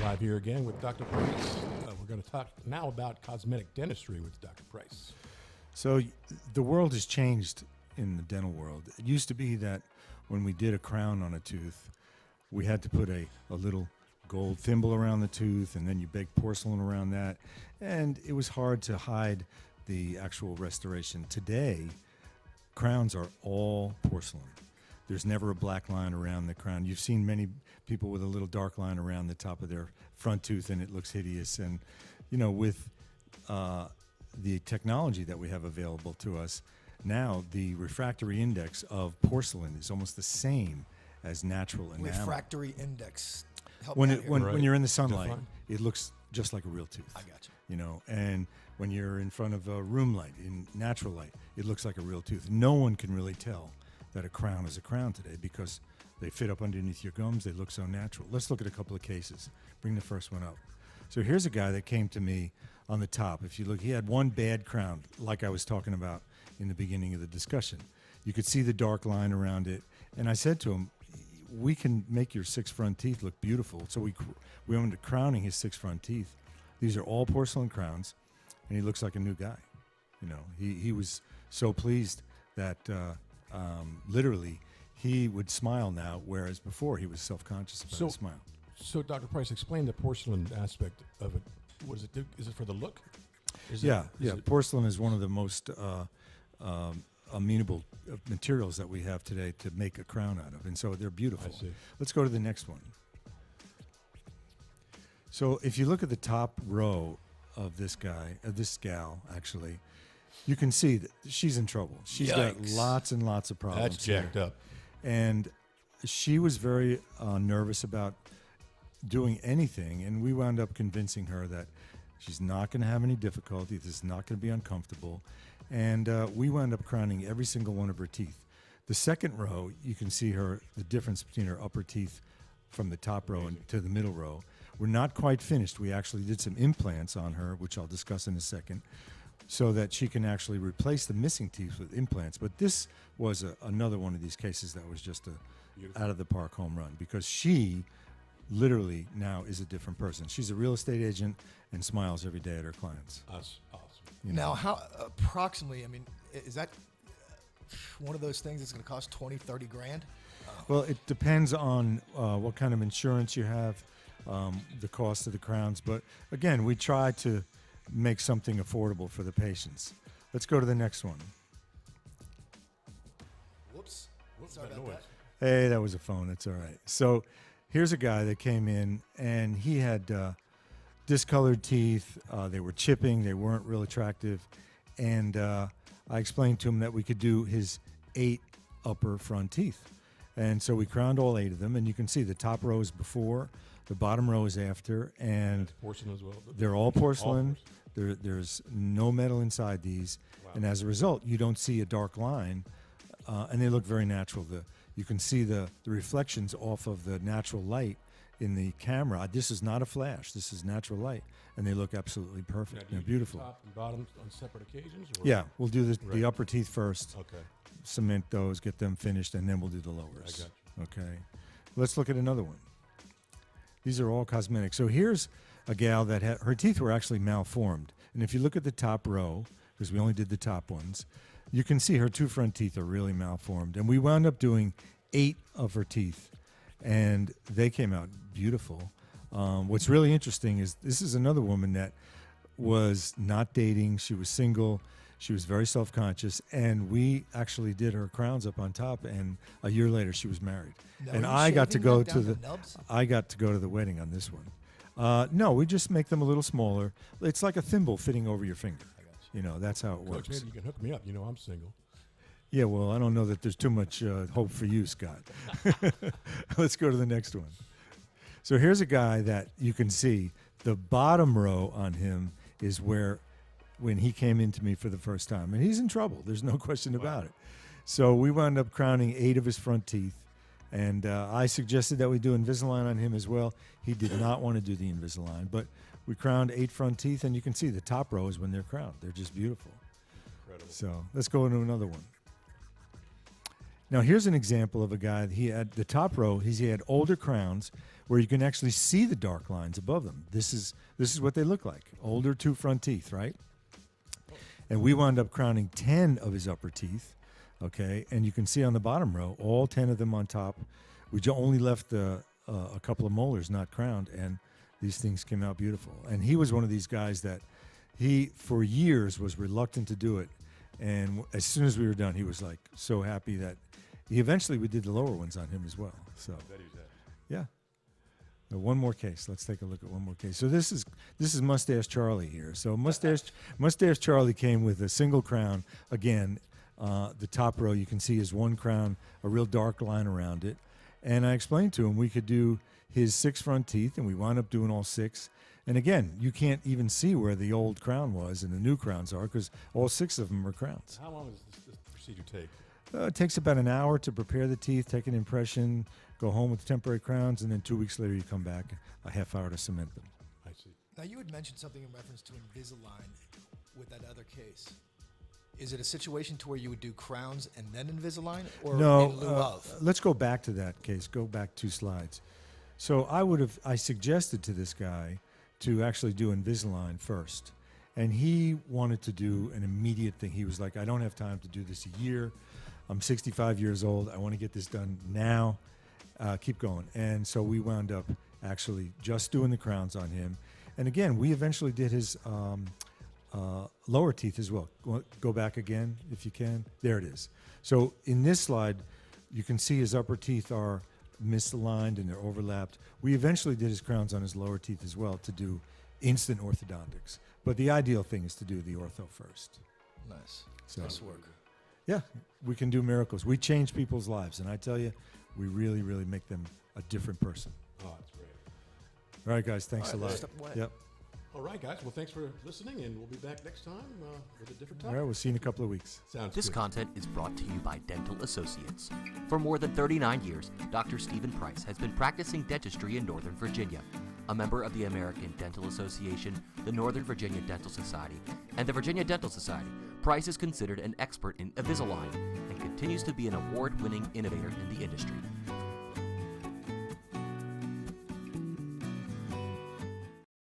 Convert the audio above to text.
Live here again with Dr. Price. We're going to talk now about cosmetic dentistry with Dr. Price. So the world has changed in the dental world. It used to be that when we did a crown on a tooth, we had to put a little gold thimble around the tooth, and then you baked porcelain around that, and it was hard to hide the actual restoration. Today, crowns are all porcelain. There's never a black line around the crown. You've seen many people with a little dark line around the top of their front tooth, and it looks hideous. And, you know, with the technology that we have available to us, now the refractory index of porcelain is almost the same as natural enamel. Refractory index. Help When me out here. when you're in the sunlight, Define. it looks just like a real tooth. I got you. You know, and when you're in front of a room light, in natural light, it looks like a real tooth. No one can really tell that a crown is a crown today because they fit up underneath your gums. They look so natural. Let's look at a couple of cases. Bring the first one up. So here's a guy that came to me on the top. If you look, he had one bad crown, like I was talking about in the beginning of the discussion. You could see the dark line around it. And I said to him, we can make your 6 front teeth look beautiful. So we went to crowning his 6 front teeth. These are all porcelain crowns, and he looks like a new guy. You know, he was so pleased that literally he would smile now, whereas before he was self-conscious about his smile. So, Dr. Price, explain the porcelain aspect of it. What does it do? Is it for the look? Yeah. Porcelain is one of the most amenable materials that we have today to make a crown out of, and so they're beautiful. I see. Let's go to the next one. So if you look at the top row of this guy, this gal, actually, you can see that she's in trouble. She's got lots and lots of problems. That's jacked up. And she was very nervous about doing anything, and we wound up convincing her that she's not going to have any difficulty. This is not going to be uncomfortable. And we wound up crowning every single one of her teeth. The second row, you can see the difference between her upper teeth from the top row and to the middle row. We're not quite finished. We actually did some implants on her, which I'll discuss in a second, so that she can actually replace the missing teeth with implants. But this was another one of these cases that was just a out of the park home run, because she literally now is a different person. She's a real estate agent and smiles every day at her clients. That's awesome. You know? Now, how approximately, I mean, is that one of those things that's going to cost 20, 30 grand? Well, it depends on what kind of insurance you have, the cost of the crowns. But again, we try to make something affordable for the patients. Let's go to the next one. Whoops. Sorry about that. Hey, that was a phone. That's all right. So here's a guy that came in, and he had discolored teeth. They were chipping. They weren't real attractive. And I explained to him that we could do his 8 upper front teeth. And so we crowned all 8 of them, and you can see the top row is before, the bottom row is after, and Porcelain as well. they're all porcelain. There's no metal inside these, and as a result, you don't see a dark line, and they look very natural. You can see the reflections off of the natural light in the camera. This is not a flash. This is natural light, and they look absolutely perfect. They're beautiful. Top and bottom on separate occasions? Or? Yeah, we'll do the upper teeth first. Okay. Cement those, get them finished, and then we'll do the lowers. I got you. Okay. Let's look at another one. These are all cosmetic. So here's a gal that her teeth were actually malformed. And if you look at the top row, because we only did the top ones, you can see her 2 front teeth are really malformed. And we wound up doing 8 of her teeth, and they came out beautiful. What's really interesting is this is another woman that was not dating. She was single. She was very self-conscious, and we actually did her crowns up on top, and a year later she was married. Now, and are you I got to shaving go them to down the to nubs? I got to go to the wedding on this one. No, we just make them a little smaller. It's like a thimble fitting over your finger. I got you. You know, that's how it Coach, works. maybe you can hook me up. You know I'm single. Yeah, well, I don't know that there's too much hope for you, Scott. Let's go to the next one. So here's a guy that you can see the bottom row on him is where when he came into me for the first time. And he's in trouble. There's no question about it. So we wound up crowning 8 of his front teeth. And I suggested that we do Invisalign on him as well. He did not want to do the Invisalign. But we crowned 8 front teeth. And you can see the top row is when they're crowned. They're just beautiful. Incredible. So let's go into another one. Now, here's an example of a guy. He had the top row. He had older crowns, where you can actually see the dark lines above them. This is what they look like. Older two front teeth, right? And we wound up crowning 10 of his upper teeth, okay? And you can see on the bottom row, all 10 of them on top. We only left a couple of molars not crowned, and these things came out beautiful. And he was one of these guys that he, for years, was reluctant to do it. And as soon as we were done, he was like so happy that we did the lower ones on him as well. So, yeah. Now, one more case. Let's take a look at one more case. So this is Mustache Charlie here. So Mustache Charlie came with a single crown. Again, the top row you can see is one crown, a real dark line around it. And I explained to him we could do his 6 front teeth, and we wound up doing all 6. And again, you can't even see where the old crown was and the new crowns are because all 6 of them are crowns. How long does this procedure take? It takes about an hour to prepare the teeth, take an impression, go home with temporary crowns, and then 2 weeks later you come back a half hour to cement them. I see. Now, you had mentioned something in reference to Invisalign with that other case. Is it a situation to where you would do crowns and then Invisalign, or No, in lieu of? let's go back to that case. Go back 2 slides. So I suggested to this guy to actually do Invisalign first. And he wanted to do an immediate thing. He was like, I don't have time to do this a year. I'm 65 years old. I want to get this done now. Keep going. And so we wound up actually just doing the crowns on him. And again, we eventually did his lower teeth as well. Go back again if you can. There it is. So in this slide, you can see his upper teeth are misaligned and they're overlapped. We eventually did his crowns on his lower teeth as well to do instant orthodontics. But the ideal thing is to do the ortho first. Nice. So, Nice work. yeah, we can do miracles. We change people's lives. And I tell you, we really, really make them a different person. Oh, that's great. All right, guys, thanks All right, a lot. step away. Yep. All right, guys. Well, thanks for listening, and we'll be back next time with a different All topic. right, we'll see you in a couple of weeks. Sounds This good. content is brought to you by Dental Associates. For more than 39 years, Dr. Stephen Price has been practicing dentistry in Northern Virginia. A member of the American Dental Association, the Northern Virginia Dental Society, and the Virginia Dental Society, Price is considered an expert in Invisalign and continues to be an award-winning innovator in the industry.